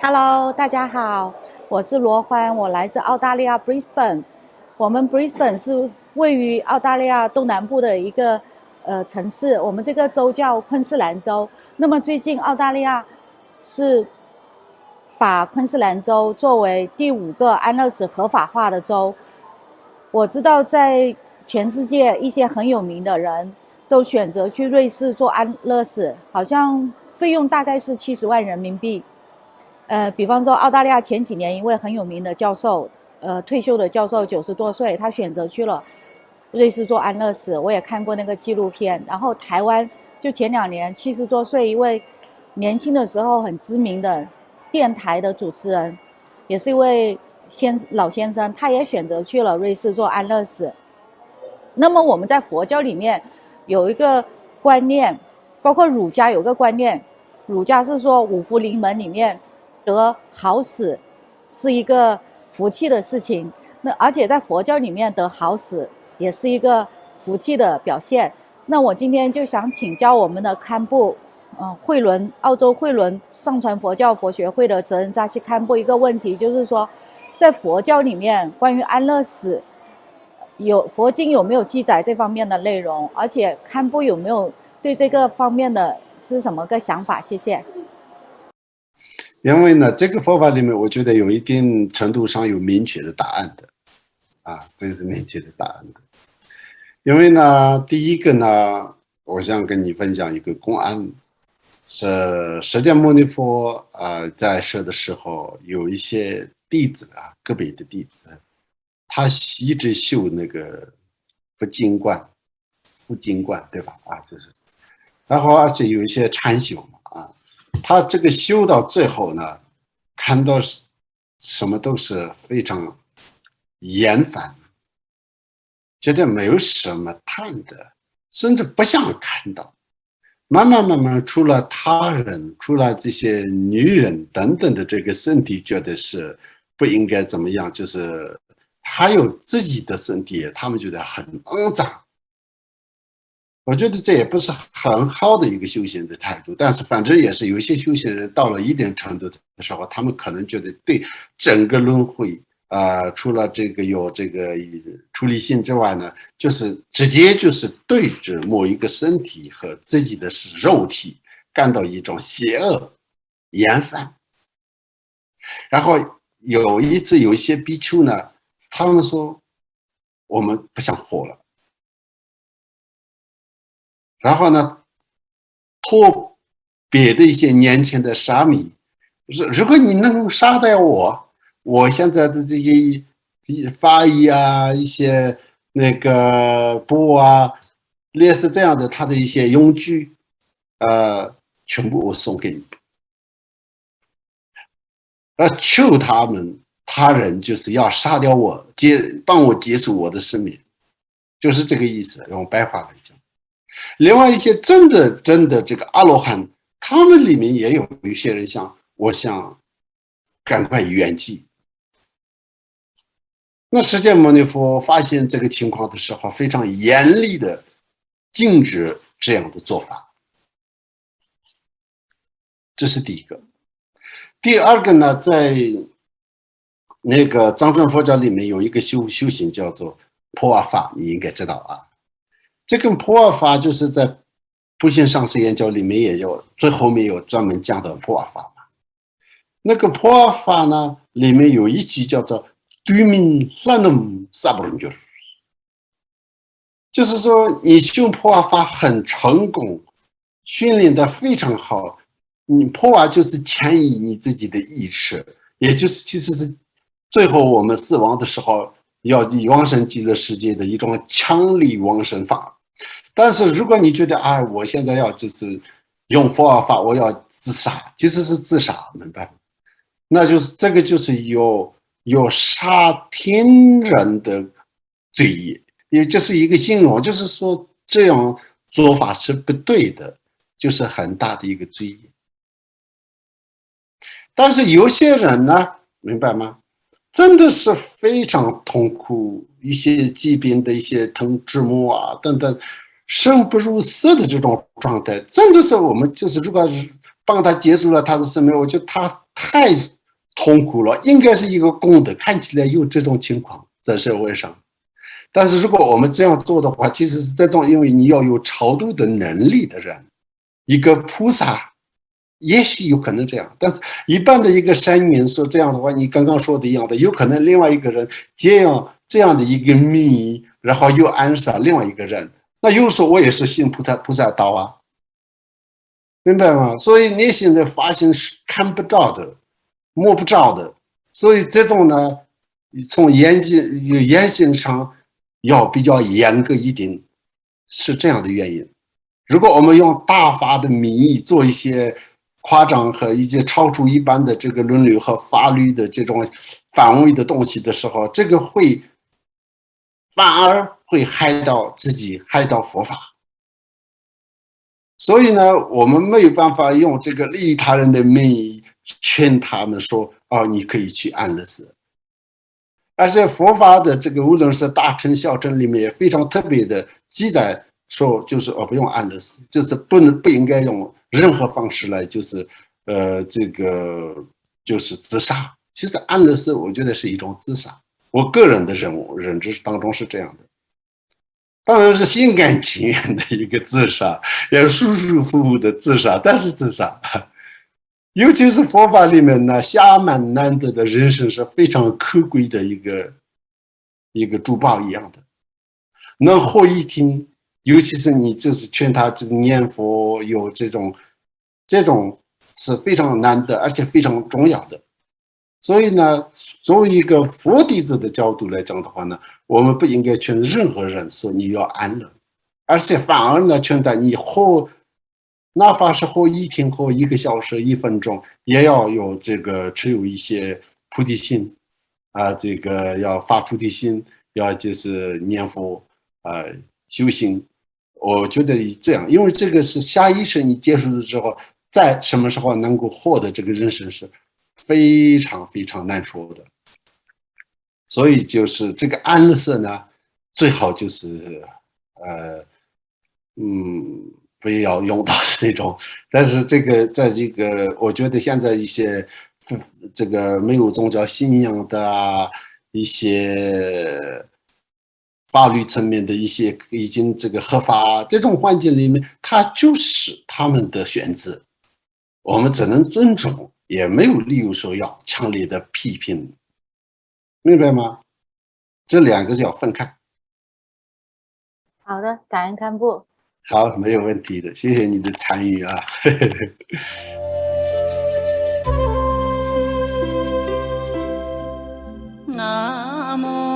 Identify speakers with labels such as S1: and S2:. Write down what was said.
S1: Hello，大家好，我是罗欢，我来自澳大利亚 Brisbane。我们 Brisbane 是位于澳大利亚东南部的一个城市，我们这个州叫昆士兰州。那么最近澳大利亚是把昆士兰州作为第5个安乐死合法化的州。我知道在全世界一些很有名的人都选择去瑞士做安乐死，好像费用大概是70万人民币。比方说澳大利亚前几年一位很有名的教授，退休的教授90多岁，他选择去了瑞士做安乐死，我也看过那个纪录片。然后台湾就前2年70多岁一位年轻的时候很知名的电台的主持人，也是一位老先生，他也选择去了瑞士做安乐死。那么我们在佛教里面有一个观念，包括儒家有个观念，儒家是说五福临门里面得好死是一个福气的事情，那而且在佛教里面得好死也是一个福气的表现。那我今天就想请教我们的堪布，慧伦澳洲慧伦藏传佛教佛学会的责任扎西堪布一个问题，就是说在佛教里面关于安乐死佛经有没有记载这方面的内容，而且堪布有没有对这个方面的是什么个想法？谢谢。
S2: 因为呢，这个佛法里面，我觉得有一定程度上有明确的答案的，这是明确的答案的。因为呢，第一个呢，我想跟你分享一个公案，是释迦牟尼佛在世的时候，有一些弟子个别的弟子，他一直修那个不净观，对吧？就是，然后而且有一些禅修嘛。他这个修到最后呢，看到什么都是非常厌烦，觉得没有什么谈的，甚至不想看到。慢慢，除了他人，除了这些女人等等的这个身体，觉得是不应该怎么样，就是还有自己的身体，他们觉得很肮脏。我觉得这也不是很好的一个修行的态度，但是反正也是有些修行人到了一定程度的时候，他们可能觉得对整个轮回除了这个有这个出离心之外呢，就是直接就是对着某一个身体和自己的肉体感到一种邪恶厌烦。然后有一次有一些比丘呢，他们说我们不想活了。然后呢，托别的一些年轻的沙弥，如果你能杀掉我现在的这些法衣一些那个布类似这样的他的一些用具，全部我送给你，求他人就是要杀掉我，帮我结束我的生命，就是这个意思，用白话来讲。另外一些真的这个阿罗汉，他们里面也有一些人我想赶快圆寂。那释迦牟尼佛发现这个情况的时候，非常严厉的禁止这样的做法，这是第一个。第二个呢，在那个藏传佛教里面有一个修行叫做婆瓦法，你应该知道这个婆瓦法就是在普贤上师研究里面也有，最后面有专门讲的婆瓦法。那个婆瓦法呢，里面有一句叫做对命烂弄萨布伦觉，就是说你修婆瓦法很成功，训练的非常好，你婆瓦就是迁移你自己的意识，也就是其实是最后我们死亡的时候要以往生极乐世界的一种强力往生法。但是如果你觉得我现在要就是用佛法，我要自杀，其实是自杀，明白吗？那就是这个就是有杀天人的罪业，因为这是一个形容，就是说这样做法是不对的，就是很大的一个罪业。但是有些人呢，明白吗？真的是非常痛苦，一些疾病的一些折磨等等，生不如死的这种状态，真的是我们就是如果帮他结束了他的生命，我觉得他太痛苦了，应该是一个功德，看起来有这种情况在社会上。但是如果我们这样做的话，其实是这种，因为你要有超度的能力的人，一个菩萨也许有可能这样，但是一般的一个善人说这样的话，你刚刚说的一样的，有可能另外一个人这样的一个名义，然后又暗杀另外一个人，那有时候我也是信菩萨道啊，明白吗？所以内心的发现是看不到的，摸不着的，所以这种呢，从严行上要比较严格一点，是这样的原因。如果我们用大法的名义做一些夸张和一些超出一般的这个伦理和法律的这种范围的东西的时候，这个反而会害到自己，害到佛法。所以呢，我们没有办法用这个利益他人的名义劝他们说，哦，你可以去安乐死。而且佛法的这个无论是大乘小乘里面也非常特别的记载说，就是不用安乐死，就是不应该用任何方式来就是这个就是自杀。其实安乐死我觉得是一种自杀，我个人的认知当中是这样的。当然是心甘情愿的一个自杀，也舒舒服服的自杀，但是自杀。尤其是佛法里面呢，暇满难得的人生是非常可贵的一个珠宝一样的，能活一天，尤其是你就是劝他就是念佛，有这种是非常难得而且非常重要的。所以呢，作为一个佛弟子的角度来讲的话呢，我们不应该劝任何人说你要安乐，而且反而呢，劝他你活，哪怕是活一天、活1个小时、1分钟，也要有这个持有一些菩提心啊，这个要发菩提心，要就是念佛啊，修行。我觉得这样，因为这个是下一生你结束了之后，在什么时候能够获得这个人生是非常非常难说的。所以就是这个安乐死呢，最好就是不要用到那种。但是这个在这个我觉得现在一些这个没有宗教信仰的啊，一些法律层面的一些已经这个合法这种环境里面，它就是他们的选择，我们只能尊重，也没有理由说要强烈的批评，明白吗？这两个是要分开。
S1: 好的，感恩堪布。
S2: 好，没有问题的，谢谢你的参与啊。
S3: 南无